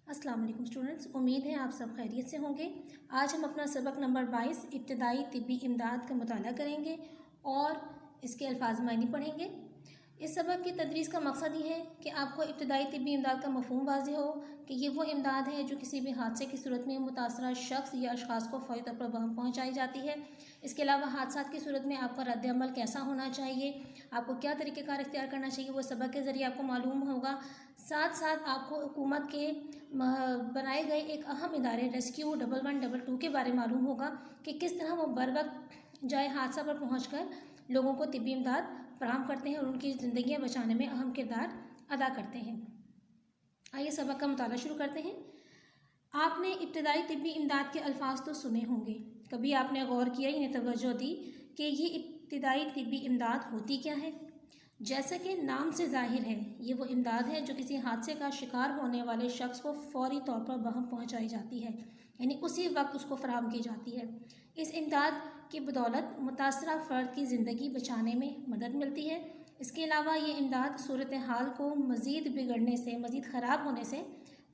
अस्सलाम वालेकुम स्टूडेंट्स, उम्मीद है आप सब खैरियत से होंगे। आज हम अपना सबक नंबर 22 इब्तदाई तिब्बी इमदाद का मुताला करेंगे और इसके अल्फाज मायने पढ़ेंगे। इस सबक की तदरीस का मकसद ये है कि आपको इब्तदाई तिब्बी इमदाद का मफ़हूम वाज़ेह हो कि ये वो इमदाद है जो किसी भी हादसे की सूरत में मुतासरा शख्स या अशख़ास को फ़ौरी तौर पर वहम पहुँचाई जाती है। इसके अलावा हादसात की सूरत में आपका रद्द अमल कैसा होना चाहिए, आपको क्या तरीक़ेकार इख्तियार करना चाहिए, वो सबक के ज़रिए आपको मालूम होगा। साथ साथ आपको हुकूमत के बनाए गए एक अहम इदारे रेस्क्यू 1112 के बारे में मालूम होगा कि किस तरह वो बर वक्त जाए हादसा पर पहुंचकर लोगों को तिब्बी इमदाद फराहम करते हैं और उनकी ज़िंदगियां बचाने में अहम किरदार अदा करते हैं। आइए सबक का मुताला शुरू करते हैं। आपने इब्तदाई तिब्बी इमदाद के अल्फाज तो सुने होंगे, कभी आपने गौर किया, इन्हें तवज्जो दी कि ये इब्तदाई तिब्बी इमदाद होती क्या है। जैसा कि नाम से ज़ाहिर है, ये वो इमदाद है जो किसी हादसे का शिकार होने वाले शख्स को फ़ौरी तौर पर वहम पहुंचाई जाती है, यानी उसी वक्त उसको फराहम की जाती है। इस इमदाद की बदौलत मुतासरा फ़र्द की ज़िंदगी बचाने में मदद मिलती है। इसके अलावा ये इमदाद सूरत हाल को मज़ीद बिगड़ने से, मज़ीद ख़राब होने से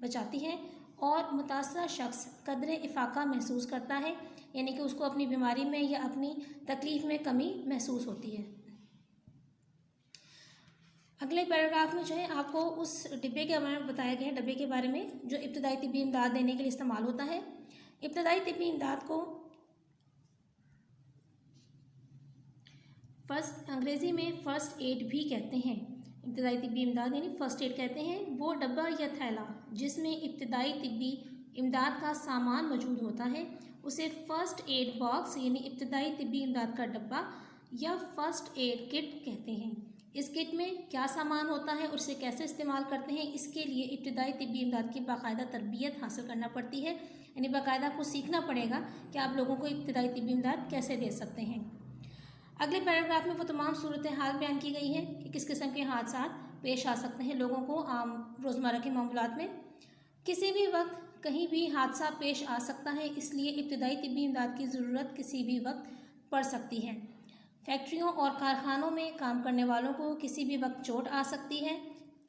बचाती है और मुतासरा शख्स कदर इफ़ाक़ा महसूस करता है, यानी कि उसको अपनी बीमारी में या अपनी तकलीफ़ में कमी महसूस होती है। अगले पैराग्राफ में जो है आपको उस डिब्बे के बारे में बताया गया है, डब्बे के बारे में जो इब्तदाई तिब्बी इमदाद देने के लिए इस्तेमाल होता है। इब्तदाई तिब्बी इमदाद को अंग्रेज़ी में फ़र्स्ट एड भी कहते हैं। इब्तदाई तिब्बी इमदाद यानी फ़र्स्ट एड कहते हैं वो डब्बा या थैला जिसमें इब्तदाई तिब्बी इमदाद का सामान मौजूद होता है, उसे फ़र्स्ट एड बॉक्स यानी इब्तदाई तिब्बी इमदाद का डब्बा या फ़र्स्ट एड किट कहते हैं। इस किट में क्या सामान होता है और उसे कैसे इस्तेमाल करते हैं, इसके लिए इब्तदाई तिब्बी इमदाद की बाकायदा तरबियत हासिल करना पड़ती है, यानी बाकायदा आपको सीखना पड़ेगा कि आप लोगों को इब्तदाई तिब्बी इमदाद कैसे दे सकते हैं। अगले पैराग्राफ में वो तमाम सूरत हाल बयान की गई है कि किस किस्म के हादसा पेश आ सकते हैं लोगों को आम रोज़मर्रा के मामलात में। किसी भी वक्त कहीं भी हादसा पेश आ सकता है, इसलिए इब्तदाई तिब्बी इमदाद की ज़रूरत किसी भी वक्त पड़ सकती है। फैक्ट्रियों और कारखानों में काम करने वालों को किसी भी वक्त चोट आ सकती है।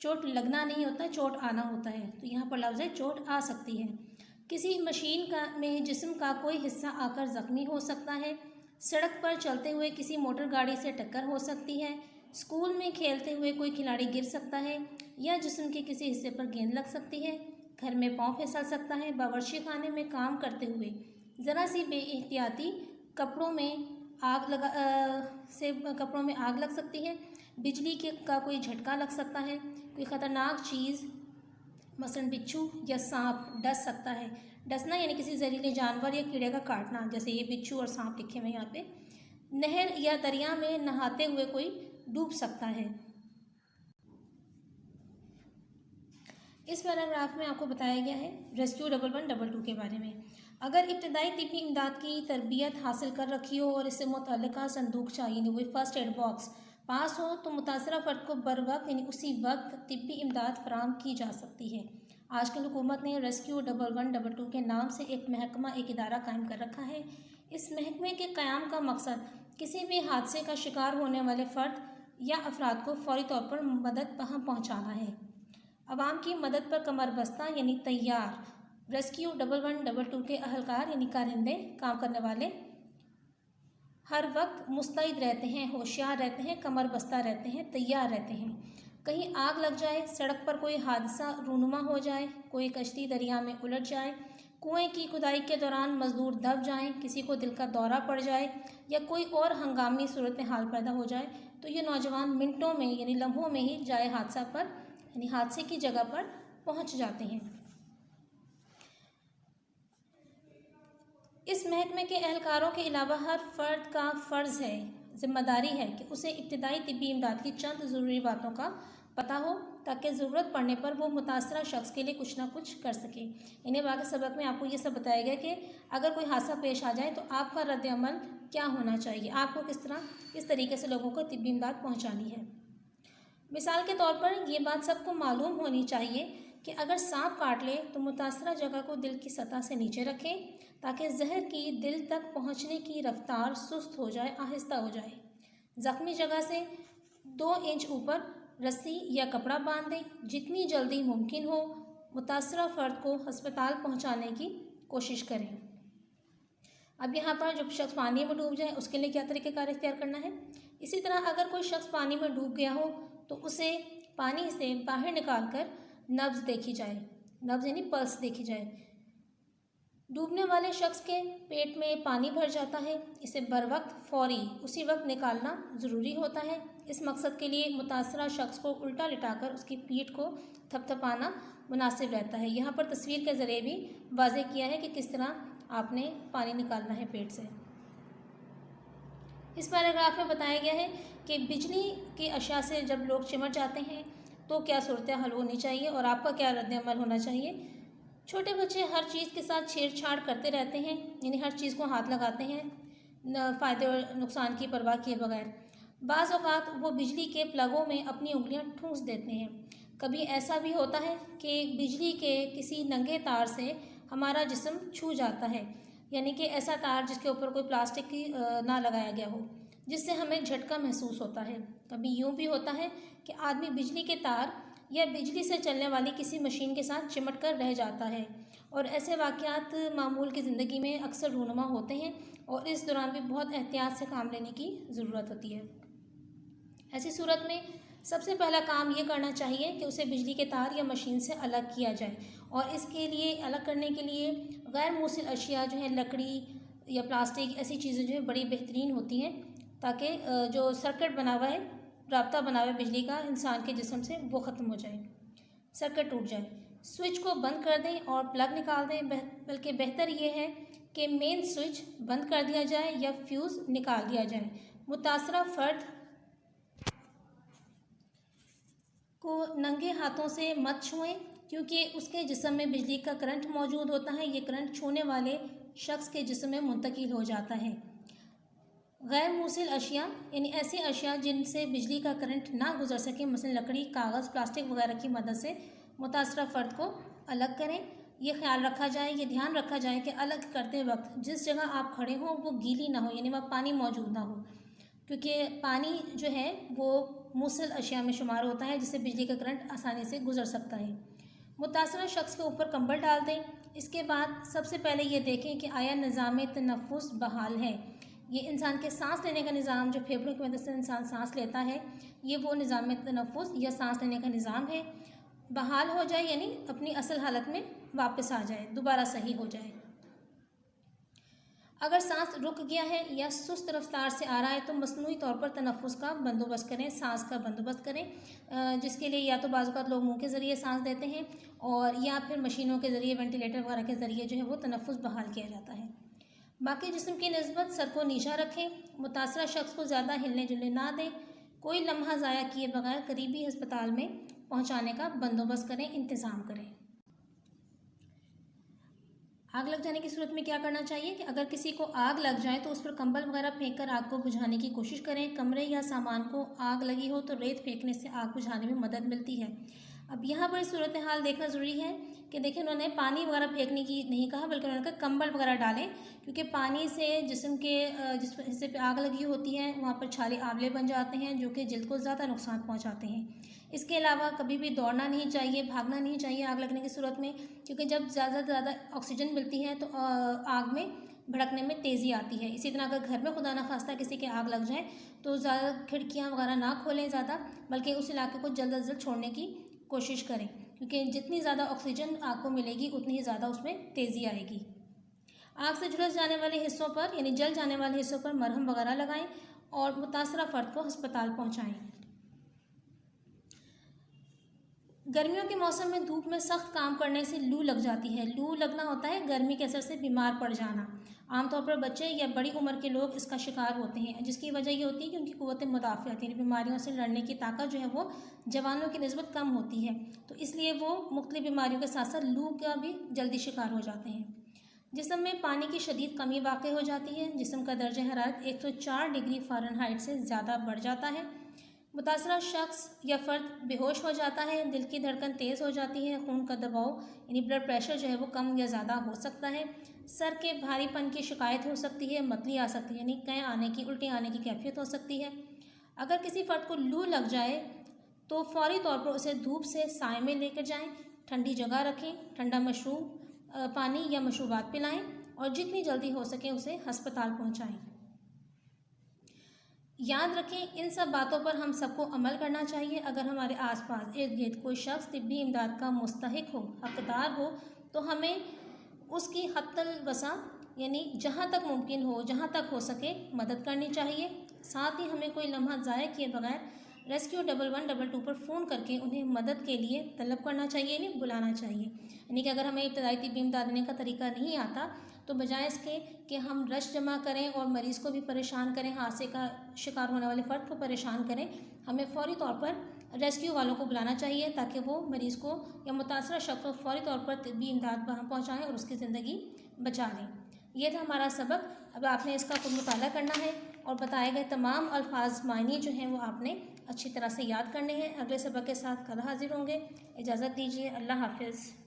चोट लगना नहीं होता, चोट आना होता है, तो यहाँ पर लफ्ज़ है चोट आ सकती है। किसी मशीन में जिस्म का कोई हिस्सा आकर ज़ख्मी हो सकता है। सड़क पर चलते हुए किसी मोटर गाड़ी से टक्कर हो सकती है। स्कूल में खेलते हुए कोई खिलाड़ी गिर सकता है या जिस्म के किसी हिस्से पर गेंद लग सकती है। घर में पाँव फिसल सकता है। बावर्ची खाने में काम करते हुए ज़रा सी बेएहतियाती कपड़ों में आग लग सकती है। बिजली का कोई झटका लग सकता है। कोई ख़तरनाक चीज़ मसलन बिच्छू या सांप डस सकता है। डसना यानी किसी जहरीले जानवर या कीड़े का काटना, जैसे ये बिच्छू और सांप लिखे हुए यहाँ पे। नहर या दरिया में नहाते हुए कोई डूब सकता है। इस पैराग्राफ में आपको बताया गया है रेस्क्यू 1112 के बारे में। अगर इब्तदाई तिब्बी इमदाद की तरबियत हासिल कर रखी हो और इससे मुतल्लिका संदूक चाहिए, वही फ़र्स्ट एड बॉक्स पास हो, तो मुतासरा फ़र्द को बर वक्त यानी उसी वक्त तिब्बी इमदाद फराहम की जा सकती है। आजकल हुकूमत ने रेस्क्यू 1112 के नाम से एक महकमा, एक इदारा कायम कर रखा है। इस महकमे के क़याम का मकसद किसी भी हादसे का शिकार होने वाले फ़र्द या अफराद को फ़ौरी तौर पर मदद पहुँचाना है। अवाम की मदद पर कमर बस्ता यानी तैयार रेस्क्यू 1112 के अहलकार यानी कारिंदे, काम करने वाले हर वक्त मुस्तैद रहते हैं, होशियार रहते हैं, कमर बस्ता रहते हैं, तैयार रहते हैं। कहीं आग लग जाए, सड़क पर कोई हादसा रूनुमा हो जाए, कोई कश्ती दरिया में उलट जाए, कुएं की खुदाई के दौरान मज़दूर दब जाएं, किसी को दिल का दौरा पड़ जाए या कोई और हंगामी सूरत हाल पैदा हो जाए, तो ये नौजवान मिनटों में यानी लम्हों में ही जाए हादसा पर यानी हादसे की जगह पर पहुंच जाते हैं। इस महकमे के एहलकारों के अलावा हर फ़र्द का फ़र्ज़ है, ज़िम्मेदारी है कि उसे इब्तदाई तिब्बी इमदाद की चंद ज़रूरी बातों का पता हो ताकि ज़रूरत पड़ने पर वो मुतासरा शख्स के लिए कुछ ना कुछ कर सके। इन्हें बाकी सबक में आपको ये सब बताया गया कि अगर कोई हादसा पेश आ जाए तो आपका रद्द अमल क्या होना चाहिए, आपको किस तरीके से लोगों को तिब्बी इमदाद पहुँचानी है। मिसाल के तौर पर ये बात सबको मालूम होनी चाहिए कि अगर सांप काट ले तो मुतासरा जगह को दिल की सतह से नीचे रखें ताकि जहर की दिल तक पहुंचने की रफ्तार सुस्त हो जाए, आहिस्ता हो जाए। ज़ख्मी जगह से 2 इंच ऊपर रस्सी या कपड़ा बांध दें। जितनी जल्दी मुमकिन हो मुतासरा फ़र्द को हस्पताल पहुंचाने की कोशिश करें। अब यहाँ पर जो शख्स पानी में डूब जाए उसके लिए क्या तरीक़ेकार इख्तियार करना है। इसी तरह अगर कोई शख्स पानी में डूब गया हो तो उसे पानी से बाहर निकाल कर नब्ज़ देखी जाए, नब्ज़ यानी पल्स देखी जाए। डूबने वाले शख्स के पेट में पानी भर जाता है, इसे बर वक्त फ़ौरी उसी वक्त निकालना ज़रूरी होता है। इस मकसद के लिए मुतासरा शख्स को उल्टा लिटाकर उसकी पीठ को थपथपाना मुनासिब रहता है। यहाँ पर तस्वीर के ज़रिए भी वाज़ेह किया है कि किस तरह आपने पानी निकालना है पेट से। इस पैराग्राफ में बताया गया है कि बिजली के अशिया से जब लोग चिमट जाते हैं तो क्या सूरत हाल होनी चाहिए और आपका क्या रद्द-ए-अमल होना चाहिए। छोटे बच्चे हर चीज़ के साथ छेड़छाड़ करते रहते हैं, यानी हर चीज़ को हाथ लगाते हैं फ़ायदे और नुकसान की परवाह किए बगैर। बाज़ औक़ात वो बिजली के प्लगों में अपनी उंगलियां ठूंस देते हैं। कभी ऐसा भी होता है कि बिजली के किसी नंगे तार से हमारा जिस्म छू जाता है, यानी कि ऐसा तार जिसके ऊपर कोई प्लास्टिक की ना लगाया गया हो, जिससे हमें झटका महसूस होता है। कभी यूँ भी होता है कि आदमी बिजली के तार या बिजली से चलने वाली किसी मशीन के साथ चिमट कर रह जाता है, और ऐसे वाक़यात मामूल की ज़िंदगी में अक्सर रूनुमा होते हैं और इस दौरान भी बहुत एहतियात से काम लेने की ज़रूरत होती है। ऐसी सूरत में सबसे पहला काम ये करना चाहिए कि उसे बिजली के तार या मशीन से अलग किया जाए, और इसके लिए अलग करने के लिए गैर मूसिल अशिया जो है लकड़ी या प्लास्टिक ऐसी चीज़ें जो है बड़ी बेहतरीन होती हैं, ताकि जो सर्किट बना हुआ है, राब्ता बना हुआ है बिजली का इंसान के जिस्म से, वो ख़त्म हो जाए, सर्किट टूट जाए। स्विच को बंद कर दें और प्लग निकाल दें, बल्कि बेहतर ये है कि मेन स्विच बंद कर दिया जाए या फ्यूज़ निकाल दिया जाए। मुतासरा फ़र्द को नंगे हाथों से मत छुएं, क्योंकि उसके जिस्म में बिजली का करंट मौजूद होता है। ये करंट छूने वाले शख्स के जिस्म में मुंतकिल हो जाता है। गैर मूसिल अशिया यानी ऐसी अशिया जिनसे बिजली का करंट ना गुजर सके, मसलन लकड़ी, कागज़, प्लास्टिक वगैरह की मदद से मुतासरा फ़र्द को अलग करें। ये ख्याल रखा जाए, ये ध्यान रखा जाए कि अलग करते वक्त जिस जगह आप खड़े हों वो गीली ना हो, यानी वहाँ पानी मौजूद ना हो, क्योंकि पानी जो है वो मूसिल अशिया में शुमार होता है, जिससे बिजली का करंट आसानी से गुजर सकता है। मुतासरा शख्स के ऊपर कंबल डाल दें। इसके बाद सबसे पहले ये देखें कि आया निज़ाम तनफ़ुस बहाल है। ये इंसान के सांस लेने का निज़ाम, जो फेफड़ों की मदद से इंसान सांस लेता है, ये वो निज़ाम तनफ़ुस या सांस लेने का निज़ाम है, बहाल हो जाए, यानी अपनी असल हालत में वापस आ जाए, दोबारा सही हो जाए। अगर सांस रुक गया है या सुस्त रफ्तार से आ रहा है तो मसनूई तौर पर तनफ़ुस का बंदोबस्त करें, सांस का बंदोबस्त करें, जिसके लिए या तो बाज़ औक़ात लोग मुंह के ज़रिए सांस देते हैं और या फिर मशीनों के ज़रिए, वेंटिलेटर वगैरह के ज़रिए जो है वो तनफ़ुस बहाल किया जाता है। बाकी जिस्म की निस्बत सर को नीचा रखें। मुतासरा शख्स को ज़्यादा हिलने जुलने ना दें। कोई लम्हा ज़ाया किए बगैर करीबी अस्पताल में पहुँचाने का बंदोबस्त करें, इंतज़ाम करें। आग लग जाने की सूरत में क्या करना चाहिए कि अगर किसी को आग लग जाए तो उस पर कंबल वगैरह फेंक कर आग को बुझाने की कोशिश करें। कमरे या सामान को आग लगी हो तो रेत फेंकने से आग बुझाने में मदद मिलती है। अब यहाँ पर सूरत हाल देखना ज़रूरी है कि देखिए, उन्होंने पानी वगैरह फेंकने की नहीं कहा, बल्कि उन्होंने कहा कंबल वगैरह डालें, क्योंकि पानी से जिस्म के जिस हिस्से पे आग लगी होती है वहाँ पर छाले आंवले बन जाते हैं, जो कि जल्द को ज़्यादा नुकसान पहुँचाते हैं। इसके अलावा कभी भी दौड़ना नहीं चाहिए, भागना नहीं चाहिए आग लगने की सूरत में, क्योंकि जब ज़्यादा से ज़्यादा ऑक्सीजन मिलती है तो आग में भड़कने में तेज़ी आती है। इसी तरह अगर घर में खुदा न खास्ता किसी के आग लग जाए तो ज़्यादा खिड़कियाँ वगैरह ना खोलें ज़्यादा, बल्कि उस इलाके को जल्द अज जल्द छोड़ने की कोशिश करें, क्योंकि जितनी ज़्यादा ऑक्सीजन आग को मिलेगी उतनी ही ज़्यादा उसमें तेज़ी आएगी। आग से झुलस जाने वाले हिस्सों पर, यानी जल जाने वाले हिस्सों पर मरहम वगैरह लगाएं और मुतासरा फ़र्द को अस्पताल पहुँचाएँ। गर्मियों के मौसम में धूप में सख्त काम करने से लू लग जाती है। लू लगना होता है गर्मी के असर से बीमार पड़ जाना। आमतौर पर बच्चे या बड़ी उम्र के लोग इसका शिकार होते हैं, जिसकी वजह ये होती है कि उनकी क़ुव्वत मुदाफ़अत यानी बीमारियों से लड़ने की ताकत जो है वो जवानों की निस्बत कम होती है, तो इसलिए वो मुख्तलिफ़ बीमारियों के साथ साथ लू का भी जल्दी शिकार हो जाते हैं। जिस्म में पानी की शदीद कमी वाक़ हो जाती है। जिस्म का दर्जा हरारत 104 डिग्री फ़ारेनहाइट से ज़्यादा बढ़ जाता है। मुतासरा शख्स या फ़र्द बेहोश हो जाता है, दिल की धड़कन तेज़ हो जाती है, खून का दबाव यानी ब्लड प्रेशर जो है वो कम या ज़्यादा हो सकता है, सर के भारीपन की शिकायत हो सकती है, मतली आ सकती है, यानी कै आने की, उल्टी आने की कैफियत हो सकती है। अगर किसी फ़र्द को लू लग जाए तो फ़ौरी तौर पर उसे धूप से साए में लेकर जाएं, ठंडी जगह रखें, ठंडा मशरूब पानी या मशरूबात पिलाएं और जितनी जल्दी हो सके उसे अस्पताल पहुंचाएं। याद रखें, इन सब बातों पर हम सबको अमल करना चाहिए। अगर हमारे आसपास इर्द गिर्द कोई शख्स तिब्बी इमदाद का मुस्तहिक हो, हकदार हो, तो हमें उसकी हत्तल वसा यानी जहाँ तक मुमकिन हो, जहाँ तक हो सके मदद करनी चाहिए। साथ ही हमें कोई लम्हा ज़ाया किए बगैर रेस्क्यू 1122 पर फ़ोन करके उन्हें मदद के लिए तलब करना चाहिए, यानी बुलाना चाहिए। यानी कि अगर हमें इब्तदाई तिब्बी इमदाद देने का तरीका नहीं आता तो बजाय इसके कि हम रश जमा करें और मरीज़ को भी परेशान करें, हादसे का शिकार होने वाले फ़र्द को परेशान करें, हमें फ़ौरी तौर पर रेस्क्यू वालों को बुलाना चाहिए ताकि वो मरीज़ को या मुतासरा शख्स को फ़ौरी तौर पर तिब्बी इमदाद पहुँचाएँ और उसकी ज़िंदगी बचा लें। ये था हमारा सबक। अब आपने इसका खुद मुताला करना है और बताए गए तमाम अल्फाज मायने जो हैं वो आपने अच्छी तरह से याद करने हैं। अगले सबक के साथ कल हाजिर होंगे। इजाज़त दीजिए। अल्लाह हाफ़िज़।